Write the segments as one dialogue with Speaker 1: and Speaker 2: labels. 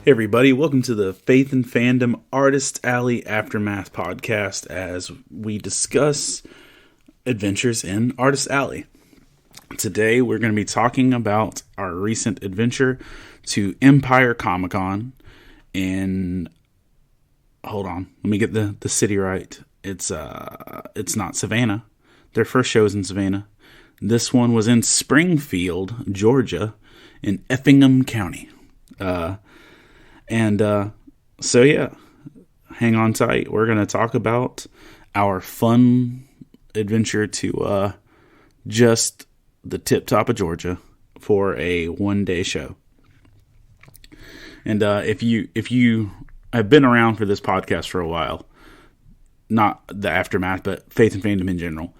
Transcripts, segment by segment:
Speaker 1: Hey everybody, welcome to the Faith and Fandom Artist Alley Aftermath podcast as we discuss adventures in Artist Alley. Today we're going to be talking about our recent adventure to Empire Comic-Con in... Hold on, let me get the city right. It's not Savannah. Their first show is in Savannah. This one was in Springfield, Georgia, in Effingham County. So yeah, hang on tight. We're going to talk about our fun adventure to just the tip top of Georgia for a one-day show. And if you have been around for this podcast for a while, not the Aftermath, but Faith and Fandom in general,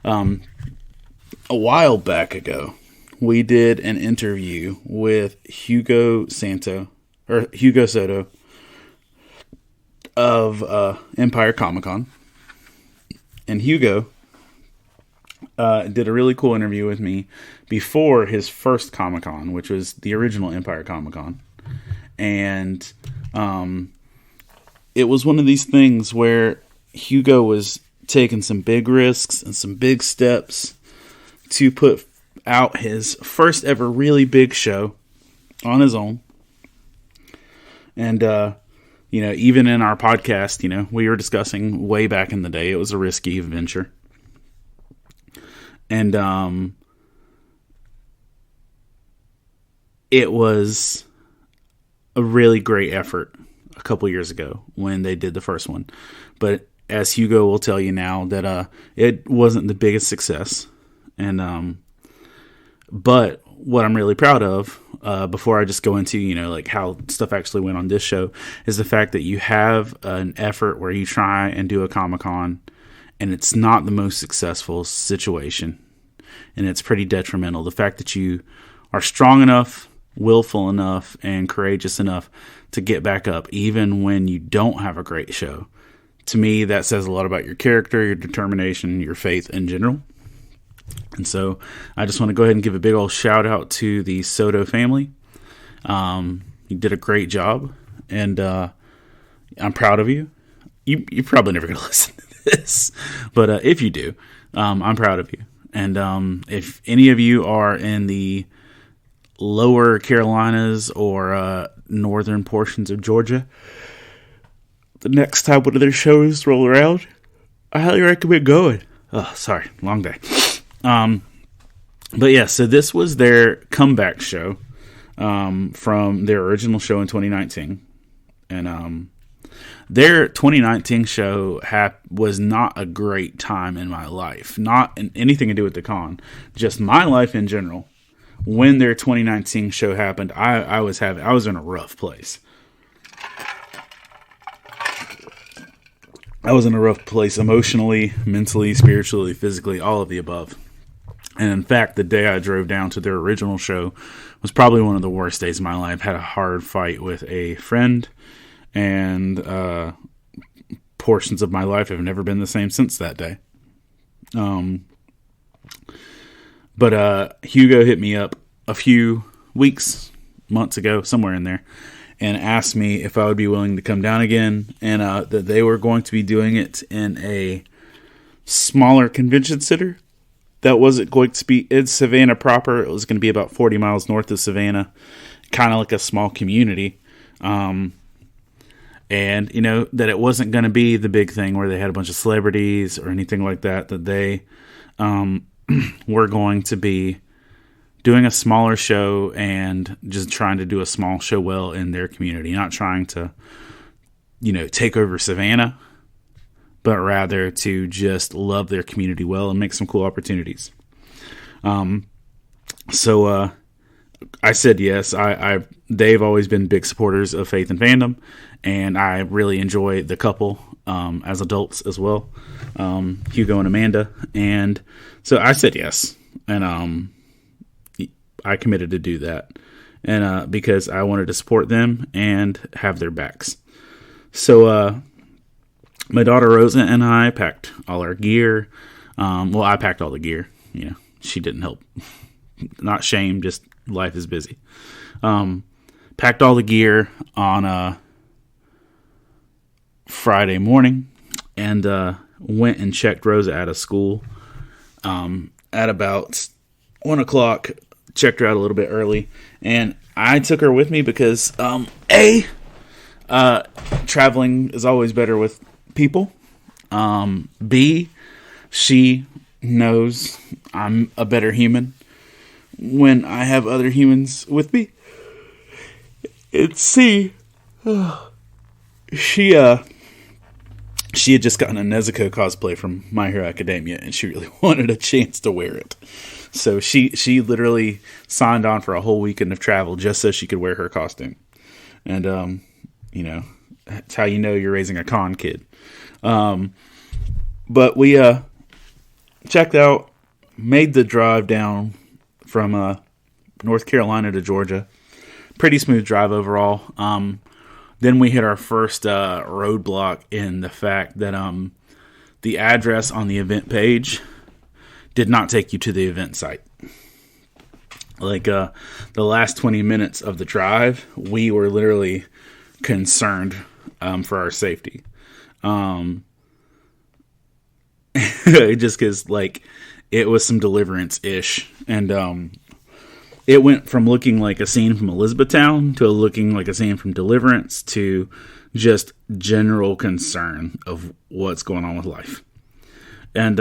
Speaker 1: a while back ago, we did an interview with Hugo Soto of Empire Comic-Con. And Hugo did a really cool interview with me before his first Comic-Con, which was the original Empire Comic-Con. And it was one of these things where Hugo was taking some big risks and some big steps to put out his first ever really big show on his own. And, even in our podcast, we were discussing way back in the day, it was a risky venture. And, it was a really great effort a couple years ago when they did the first one. But as Hugo will tell you now that, it wasn't the biggest success. And, but what I'm really proud of, before I just go into, how stuff actually went on this show, is the fact that you have an effort where you try and do a Comic-Con and it's not the most successful situation. And it's pretty detrimental. The fact that you are strong enough, willful enough, and courageous enough to get back up, even when you don't have a great show. To me, that says a lot about your character, your determination, your faith in general. And so I just want to go ahead and give a big old shout out to the Soto family. You did a great job, and I'm proud of you. You're probably never going to listen to this, but if you do, I'm proud of you. And if any of you are in the lower Carolinas or northern portions of Georgia, the next time one of their shows roll around, I highly recommend going. Oh, sorry, long day. But yeah, so this was their comeback show, from their original show in 2019. And, their 2019 show was not a great time in my life, not in anything to do with the con, just my life in general. When their 2019 show happened, I was in a rough place. I was in a rough place emotionally, mentally, spiritually, physically, all of the above. And in fact, the day I drove down to their original show was probably one of the worst days of my life. Had a hard fight with a friend, and portions of my life have never been the same since that day. But Hugo hit me up a few months ago, somewhere in there, and asked me if I would be willing to come down again, and that they were going to be doing it in a smaller convention center. That wasn't going to be in Savannah proper. It was going to be about 40 miles north of Savannah, kind of like a small community. And, that it wasn't going to be the big thing where they had a bunch of celebrities or anything like that, that they were going to be doing a smaller show and just trying to do a small show well in their community. Not trying to, take over Savannah, but rather to just love their community well and make some cool opportunities. So I said yes. They've always been big supporters of Faith and Fandom, and I really enjoy the couple as adults as well, Hugo and Amanda. And so I said yes, and I committed to do that, and because I wanted to support them and have their backs. So my daughter Rosa and I packed all our gear. I packed all the gear. She didn't help. Not shame, just life is busy. packed all the gear on Friday morning, and went and checked Rosa out of school at about 1 o'clock. Checked her out a little bit early, and I took her with me because traveling is always better with people. B, she knows I'm a better human when I have other humans with me. And C, she had just gotten a Nezuko cosplay from My Hero Academia, and she really wanted a chance to wear it. So she literally signed on for a whole weekend of travel just so she could wear her costume. And, that's how you know you're raising a con kid. But we checked out, made the drive down from North Carolina to Georgia. Pretty smooth drive overall. Then we hit our first roadblock in the fact that the address on the event page did not take you to the event site. Like the last 20 minutes of the drive, we were literally concerned for our safety. Just because it was some Deliverance-ish, and it went from looking like a scene from Elizabethtown to looking like a scene from Deliverance to just general concern of what's going on with life. And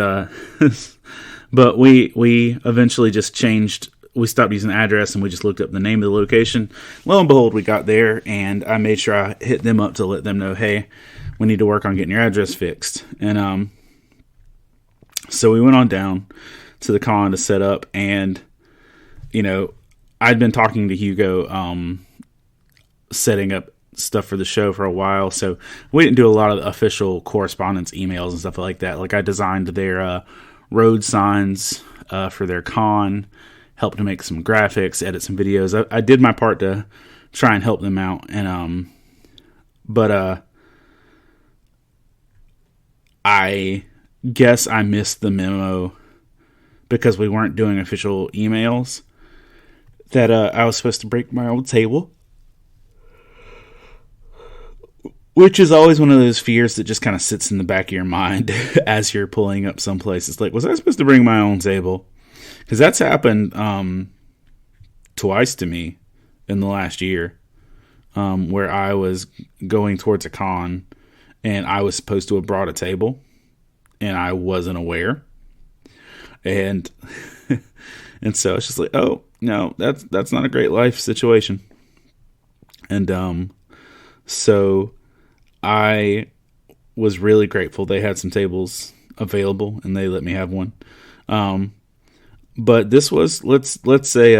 Speaker 1: but we eventually just changed. We stopped using the address and we just looked up the name of the location. Lo and behold, we got there, and I made sure I hit them up to let them know, hey, we need to work on getting your address fixed. And so we went on down to the con to set up, and I'd been talking to Hugo, setting up stuff for the show for a while, so we didn't do a lot of official correspondence emails and stuff like that. Like, I designed their road signs for their con, helped to make some graphics, edit some videos. I did my part to try and help them out, and but I guess I missed the memo because we weren't doing official emails that I was supposed to break my old table, which is always one of those fears that just kind of sits in the back of your mind as you're pulling up someplace. It's like, was I supposed to bring my own table? Because that's happened twice to me in the last year, where I was going towards a con and I was supposed to have brought a table and I wasn't aware. And and so it's just like, oh, no, that's not a great life situation. And so I was really grateful they had some tables available and they let me have one. But this was, let's say,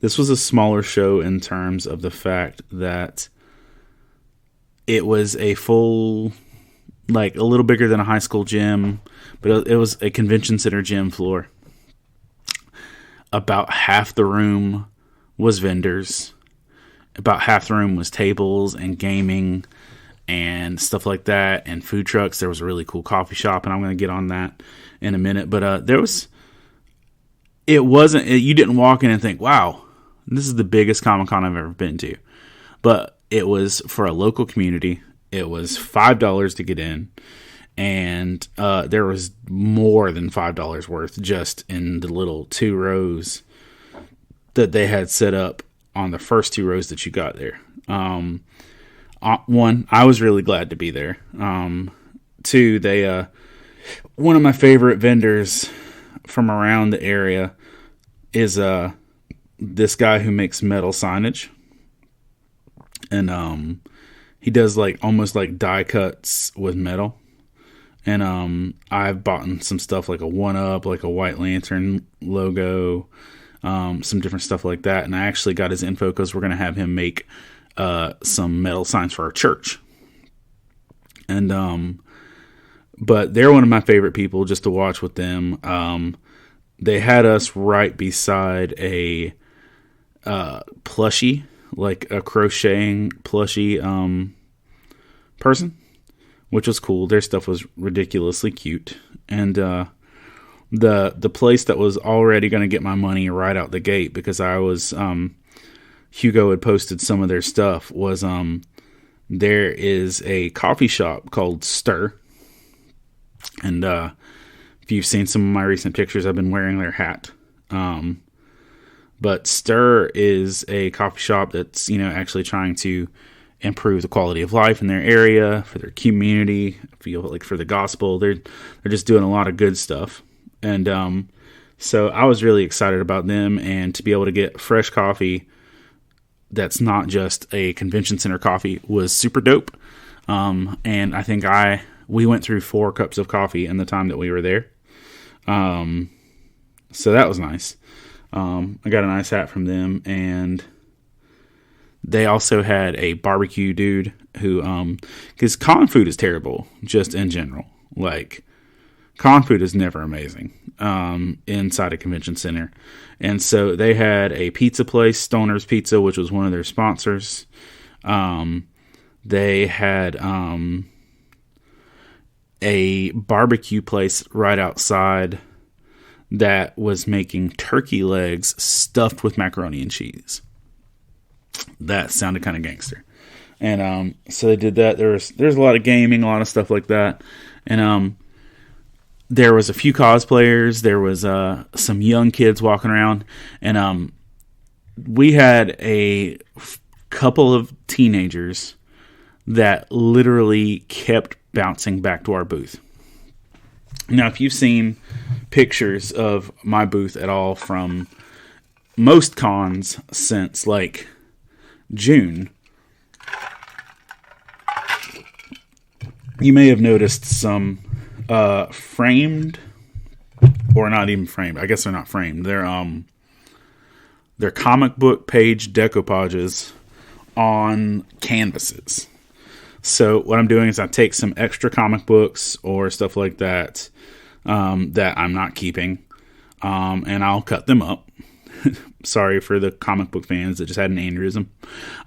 Speaker 1: this was a smaller show in terms of the fact that it was a full, a little bigger than a high school gym, but it was a convention center gym floor. About half the room was vendors. About half the room was tables and gaming and stuff like that, and food trucks. There was a really cool coffee shop, and I'm going to get on that in a minute. But you didn't walk in and think, wow, this is the biggest Comic-Con I've ever been to. But it was for a local community. It was $5 to get in. And there was more than $5 worth just in the little 2 rows that they had set up on the first 2 rows that you got there. One, I was really glad to be there. 2, they one of my favorite vendors from around the area is this guy who makes metal signage, and he does almost die cuts with metal. And I've bought some stuff like a 1-Up, like a White Lantern logo, some different stuff like that. And I actually got his info because we're going to have him make some metal signs for our church. And but they're one of my favorite people just to watch with them. They had us right beside a plushie, like a crocheting plushie person, which was cool. Their stuff was ridiculously cute. And the place that was already going to get my money right out the gate, because I was Hugo had posted some of their stuff was there is a coffee shop called Stir, and if you've seen some of my recent pictures, I've been wearing their hat. But Stir is a coffee shop that's, actually trying to improve the quality of life in their area, for their community, feel like for the gospel. They're just doing a lot of good stuff. And so I was really excited about them, and to be able to get fresh coffee that's not just a convention center coffee was super dope. And I think we went through 4 cups of coffee in the time that we were there. So that was nice. I got a nice hat from them, and they also had a barbecue dude who, because con food is terrible, just in general. Like, con food is never amazing, inside a convention center. And so they had a pizza place, Stoner's Pizza, which was one of their sponsors. They had, a barbecue place right outside that was making turkey legs stuffed with macaroni and cheese. That sounded kind of gangster. And so they did that. There's a lot of gaming, a lot of stuff like that. And there was a few cosplayers. There was some young kids walking around. And we had a couple of teenagers that literally kept bouncing back to our booth. Now, if you've seen pictures of my booth at all from most cons since like June, you may have noticed some framed, or not even framed. I guess they're not framed. They're comic book page decoupages on canvases. So what I'm doing is I take some extra comic books or stuff like that that I'm not keeping, and I'll cut them up. Sorry for the comic book fans that just had an aneurysm.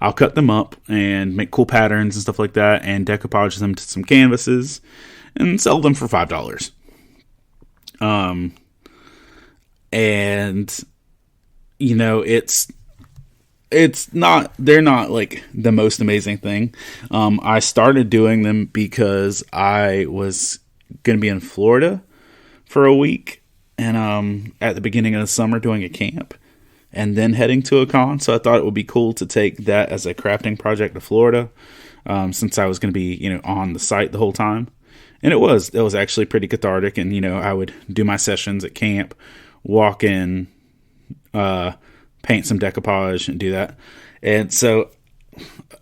Speaker 1: I'll cut them up and make cool patterns and stuff like that, and decoupage them to some canvases and sell them for $5. And it's not, they're not like the most amazing thing. I started doing them because I was going to be in Florida for a week, and at the beginning of the summer doing a camp, and then heading to a con. So I thought it would be cool to take that as a crafting project to Florida, since I was going to be, on the site the whole time. And it was actually pretty cathartic. And, I would do my sessions at camp, walk in, paint some decoupage and do that. And so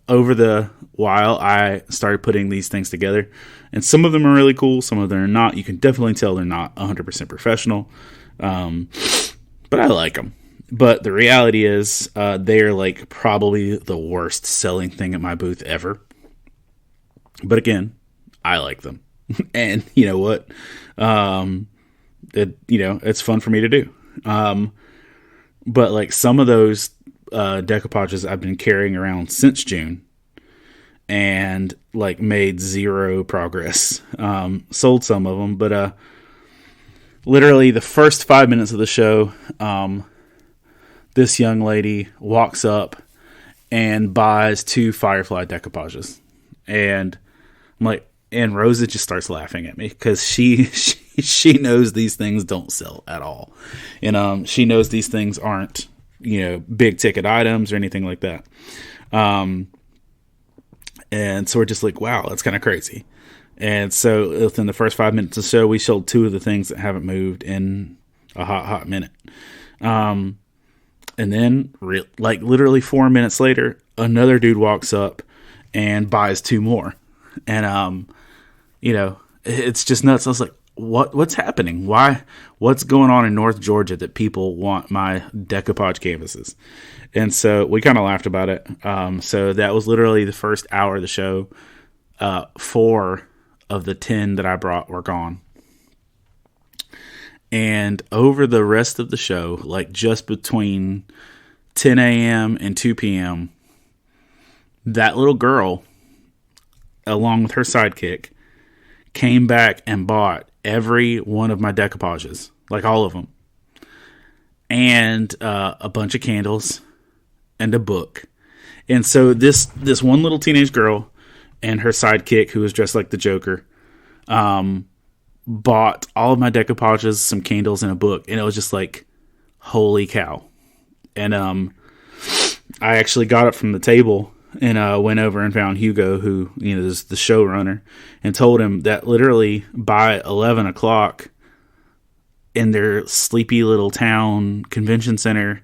Speaker 1: over the while, I started putting these things together, and some of them are really cool. Some of them are not. You can definitely tell they're not 100% professional. But I like them. But the reality is, they're like probably the worst selling thing at my booth ever. But again, I like them. And you know what? It's fun for me to do. But like some of those decoupages I've been carrying around since June, and like made zero progress. Sold some of them, but literally the first 5 minutes of the show, this young lady walks up and buys 2 Firefly decoupages, and I'm like, and Rosa just starts laughing at me because she knows these things don't sell at all. And she knows these things aren't, big ticket items or anything like that. And so we're just like, wow, that's kind of crazy. And so within the first 5 minutes or so, we sold 2 of the things that haven't moved in a hot minute. And then literally 4 minutes later, another dude walks up and buys 2 more. And, it's just nuts. I was like, what's happening? Why? What's going on in North Georgia that people want my decoupage canvases? And so we kind of laughed about it. So that was literally the first hour of the show. 4 of the 10 that I brought were gone. And over the rest of the show, like just between 10 a.m. and 2 p.m., that little girl, along with her sidekick, came back and bought every one of my decoupages, like all of them, and a bunch of candles, and a book. And so this one little teenage girl and her sidekick, who was dressed like the Joker, bought all of my decoupages, some candles, and a book. And it was just like, holy cow. And I actually got up from the table and went over and found Hugo, who, is the showrunner, and told him that literally by 11 o'clock in their sleepy little town convention center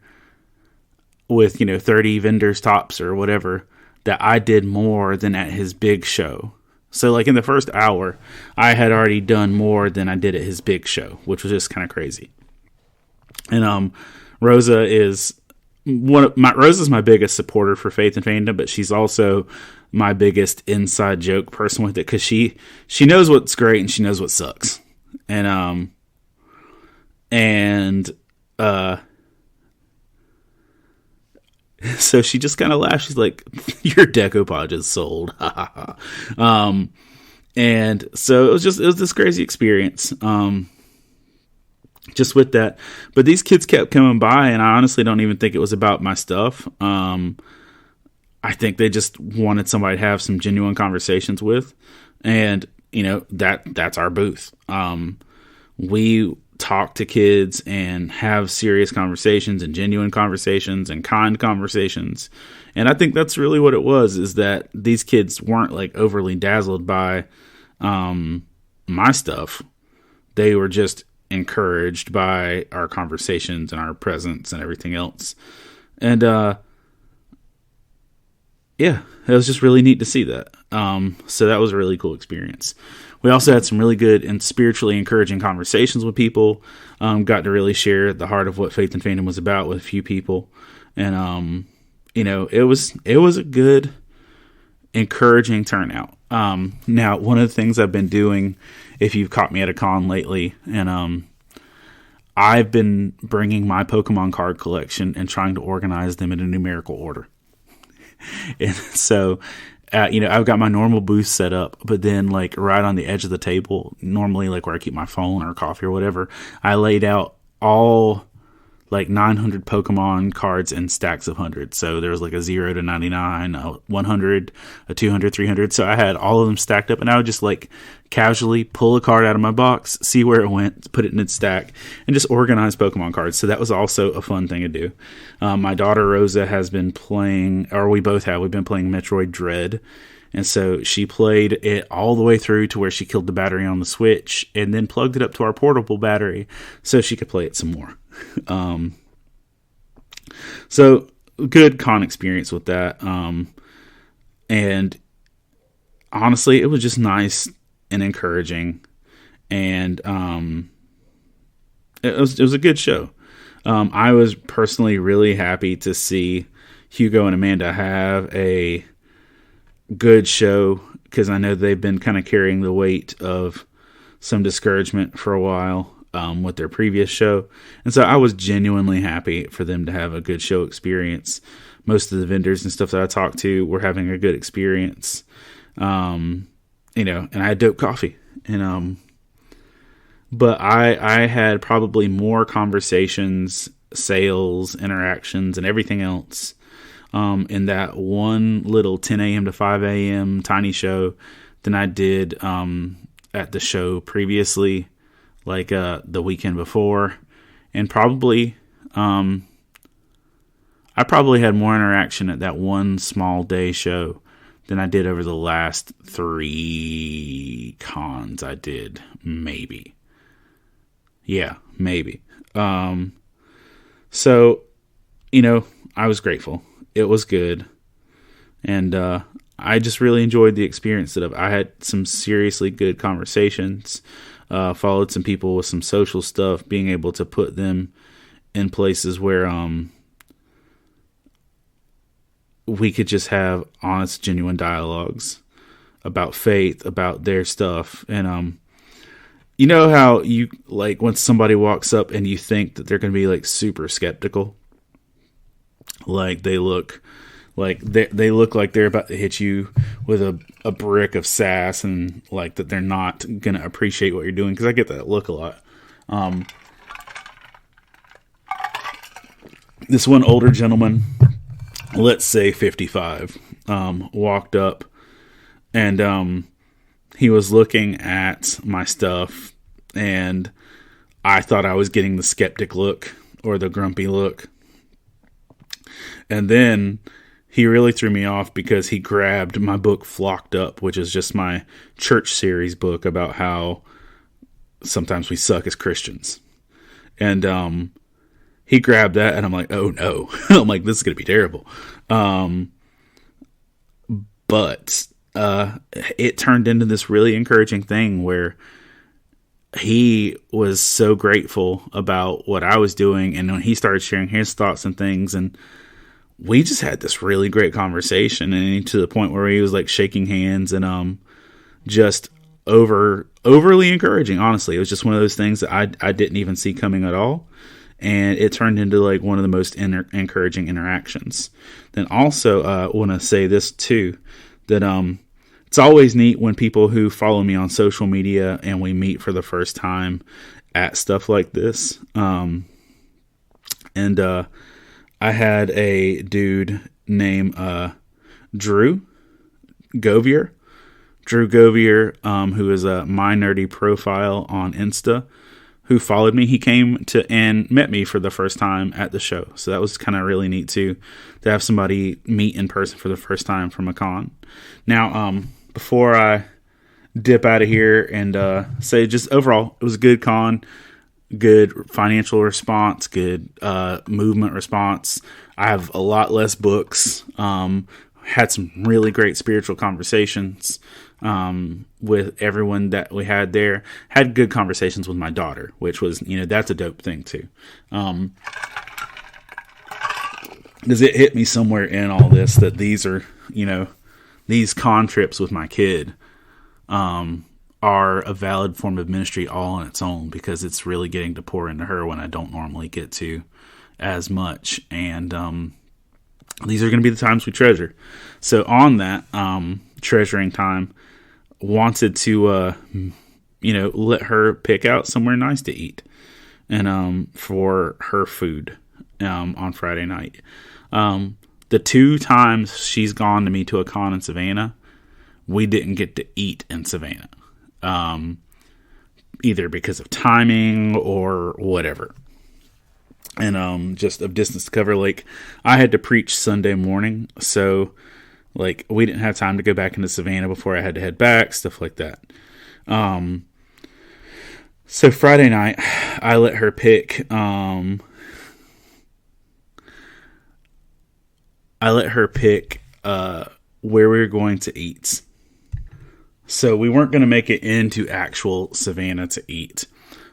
Speaker 1: with, 30 vendors tops or whatever, that I did more than at his big show. So like in the first hour, I had already done more than I did at his big show, which was just kind of crazy. And Rosa is Rosa's my biggest supporter for Faith and Fandom, but she's also my biggest inside joke person with it, because she knows what's great and she knows what sucks. And so she just kind of laughs. She's like, "Your decoupage is sold." And so it was this crazy experience. Just with that. But these kids kept coming by, and I honestly don't even think it was about my stuff. I think they just wanted somebody to have some genuine conversations with. And, that's our booth. We talk to kids and have serious conversations and genuine conversations and kind conversations. And I think that's really what it was, is that these kids weren't like overly dazzled by my stuff. They were just encouraged by our conversations and our presence and everything else. And it was just really neat to see that. So that was a really cool experience. We also had some really good and spiritually encouraging conversations with people. Got to really share the heart of what Faith and Fandom was about with a few people. And it was a good, encouraging turnout. Now, one of the things I've been doing, if you've caught me at a con lately, and I've been bringing my Pokemon card collection and trying to organize them in a numerical order. And so, I've got my normal booth set up, but then like right on the edge of the table, normally like where I keep my phone or coffee or whatever, I laid out all like 900 Pokemon cards in stacks of hundreds. So there was like a 0 to 99, a 100, a 200, 300. So I had all of them stacked up, and I would just like casually pull a card out of my box, see where it went, put it in its stack, and just organize Pokemon cards. So that was also a fun thing to do. My daughter Rosa has been playing, or we both have, we've been playing Metroid Dread. And so she played it all the way through to where she killed the battery on the Switch and then plugged it up to our portable battery so she could play it some more. So good con experience with that. And honestly, it was just nice and encouraging, and it was a good show. I was personally really happy to see Hugo and Amanda have a good show, because I know they've been kind of carrying the weight of some discouragement for a while with their previous show. And so I was genuinely happy for them to have a good show experience. Most of the vendors and stuff that I talked to were having a good experience. And I had dope coffee. And but I had probably more conversations, sales, interactions, and everything else in that one little 10 a.m. to 5 a.m. tiny show than I did at the show previously, like the weekend before. And probably I probably had more interaction at that one small day show than I did over the last 3 cons I did. Maybe. Yeah, maybe. So, I was grateful. It was good. And I just really enjoyed the experience. I had some seriously good conversations, followed some people with some social stuff, being able to put them in places where we could just have honest, genuine dialogues about faith, about their stuff. And you know how you, like, when somebody walks up and you think that they're going to be like super skeptical, like they look like they look like they're about to hit you with a brick of sass, and like that they're not going to appreciate what you're doing, because I get that look a lot. This one older gentleman let's say 55, walked up, and he was looking at my stuff, and I thought I was getting the skeptic look or the grumpy look. And then he really threw me off because he grabbed my book Flocked Up, which is just my church series book about how sometimes we suck as Christians. And he grabbed that, and I'm like, oh no. I'm like, this is going to be terrible. But it turned into this really encouraging thing where he was so grateful about what I was doing, and when he started sharing his thoughts and things, and we just had this really great conversation, and to the point where he was like shaking hands and just overly encouraging. Honestly, it was just one of those things that I didn't even see coming at all, and it turned into like one of the most encouraging interactions. Then also want to say this too, that it's always neat when people who follow me on social media and we meet for the first time at stuff like this. And I had a dude named Drew Govier, who is a My Nerdy Profile on Insta, who followed me. He came to and met me for the first time at the show. So that was kind of really neat too, to have somebody meet in person for the first time from a con. Now, before I dip out of here and say just overall, it was a good con, good financial response, good movement response. I have a lot less books. Had some really great spiritual conversations with everyone that we had there. Had good conversations with my daughter, which was, that's a dope thing too. Because it hit me somewhere in all this that these are, these con trips with my kid are a valid form of ministry all on its own, because it's really getting to pour into her when I don't normally get to as much. And these are going to be the times we treasure. So on that treasuring time, wanted to let her pick out somewhere nice to eat and for her food on Friday night. The 2 times she's gone to me to a con in Savannah, we didn't get to eat in Savannah, either because of timing or whatever. And just of distance to cover. Like, I had to preach Sunday morning, so like we didn't have time to go back into Savannah before I had to head back, stuff like that. So Friday night, I let her pick. Where we were going to eat. So we weren't going to make it into actual Savannah to eat.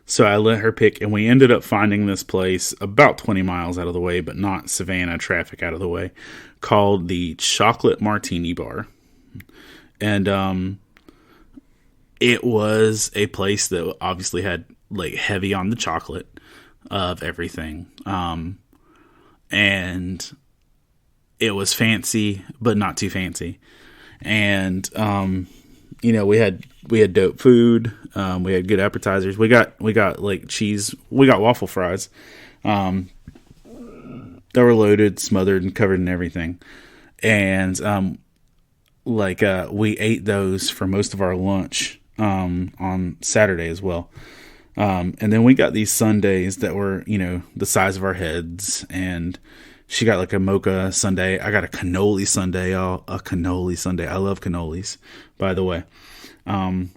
Speaker 1: So I let her pick, and we ended up finding this place about 20 miles out of the way, but not Savannah traffic out of the way, called the Chocolate Martini Bar. And it was a place that obviously had like heavy on the chocolate of everything. And it was fancy, but not too fancy. And we had dope food. We had good appetizers. We got like cheese. We got waffle fries. That were loaded, smothered, and covered in everything. And we ate those for most of our lunch on Saturday as well. And then we got these sundaes that were, the size of our heads, and she got like a mocha sundae. I got a cannoli sundae, y'all. A cannoli sundae. I love cannolis, by the way. And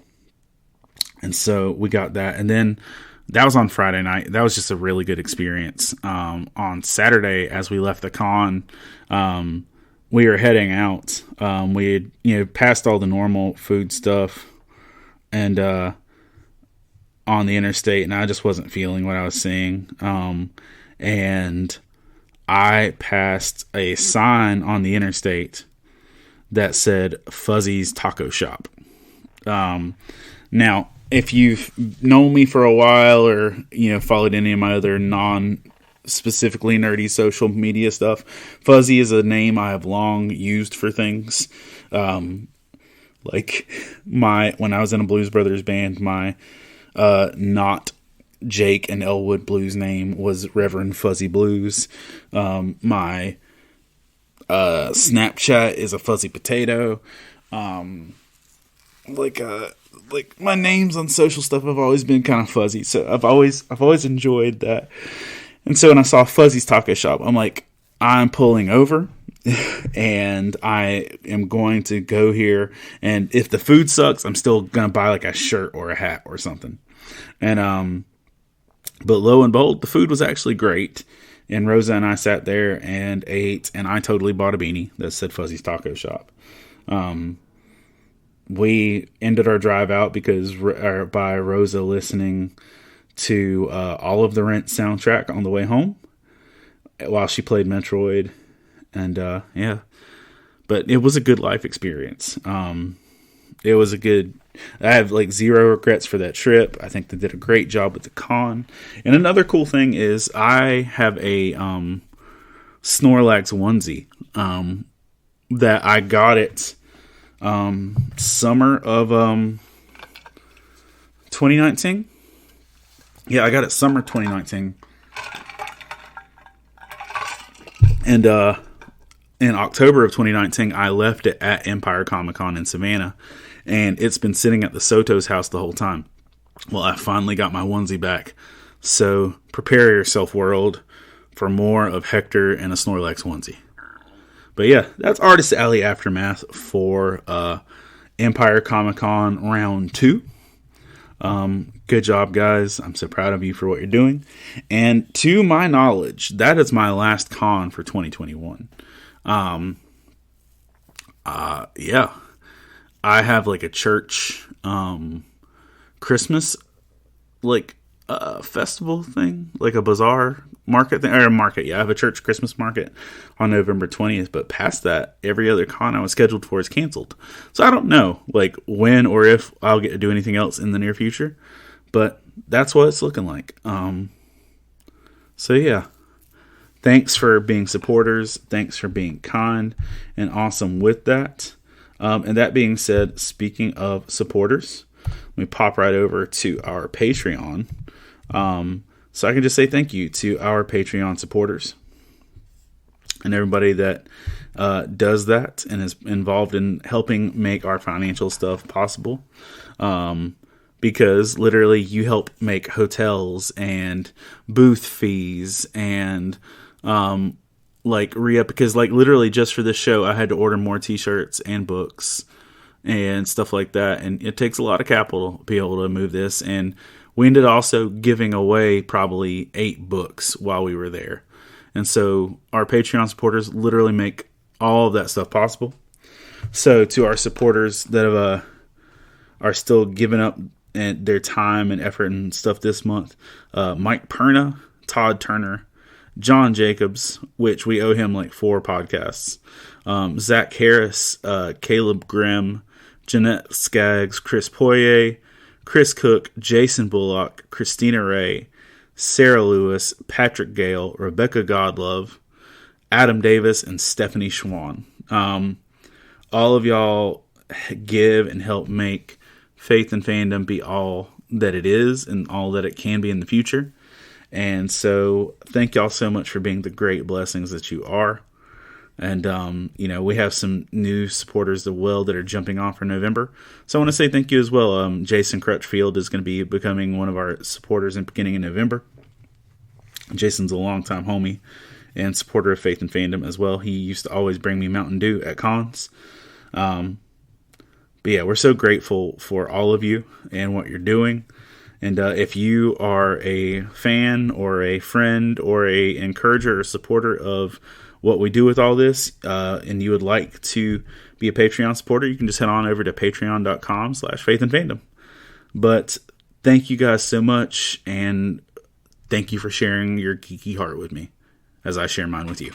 Speaker 1: so we got that. And then that was on Friday night. That was just a really good experience. On Saturday, as we left the con, we were heading out. We had, passed all the normal food stuff and on the interstate, and I just wasn't feeling what I was seeing. And I passed a sign on the interstate that said Fuzzy's Taco Shop. Now, if you've known me for a while or, followed any of my other non-specifically nerdy social media stuff, Fuzzy is a name I have long used for things. When I was in a Blues Brothers band, my not Jake and Elwood Blues name was Reverend Fuzzy Blues. My Snapchat is a fuzzy potato. Like my names on social stuff have always been kind of fuzzy, so I've always enjoyed that. And so when I saw Fuzzy's Taco Shop, I'm like, I'm pulling over and I am going to go here. And if the food sucks, I'm still going to buy like a shirt or a hat or something. And, but lo and behold, the food was actually great. And Rosa and I sat there and ate, and I totally bought a beanie that said Fuzzy's Taco Shop. We ended our drive out by Rosa listening to all of the Rent soundtrack on the way home while she played Metroid. And yeah, but it was a good life experience. It was I have like zero regrets for that trip. I think they did a great job with the con. And another cool thing is I have a Snorlax onesie that I got it summer of 2019. Yeah, I got it summer 2019. And in October of 2019, I left it at Empire Comic Con in Savannah. And it's been sitting at the Soto's house the whole time. Well, I finally got my onesie back. So prepare yourself, world, for more of Hector and a Snorlax onesie. But yeah, that's Artist Alley Aftermath for Empire Comic Con Round 2. Good job, guys. I'm so proud of you for what you're doing. And to my knowledge, that is my last con for 2021. Yeah. I have like a church Christmas like festival thing, like a bazaar market thing, or a market. Yeah, I have a church Christmas market on November 20th, but past that, every other con I was scheduled for is canceled. So I don't know like when or if I'll get to do anything else in the near future, but that's what it's looking like. So yeah, thanks for being supporters. Thanks for being kind and awesome with that. And that being said, speaking of supporters, let me pop right over to our Patreon. So I can just say thank you to our Patreon supporters and everybody that does that and is involved in helping make our financial stuff possible. Because literally you help make hotels and booth fees and like re-up, because like literally just for this show I had to order more t-shirts and books and stuff like that, and it takes a lot of capital to be able to move this. And we ended also giving away probably 8 books while we were there, and so our Patreon supporters literally make all of that stuff possible. So to our supporters that are still giving up and their time and effort and stuff this month, Mike Perna, Todd Turner, John Jacobs, which we owe him like 4 podcasts, Zach Harris, Caleb Grimm, Jeanette Skaggs, Chris Poirier, Chris Cook, Jason Bullock, Christina Ray, Sarah Lewis, Patrick Gale, Rebecca Godlove, Adam Davis, and Stephanie Schwann. All of y'all give and help make Faith and Fandom be all that it is and all that it can be in the future. And so thank y'all so much for being the great blessings that you are. And, we have some new supporters as well that are jumping off for November. So I want to say thank you as well. Jason Crutchfield is going to be becoming one of our supporters in the beginning of November. Jason's a longtime homie and supporter of Faith and Fandom as well. He used to always bring me Mountain Dew at cons. But yeah, we're so grateful for all of you and what you're doing. And if you are a fan or a friend or a encourager or supporter of what we do with all this, and you would like to be a Patreon supporter, you can just head on over to patreon.com/faithandfandom. But thank you guys so much, and thank you for sharing your geeky heart with me as I share mine with you.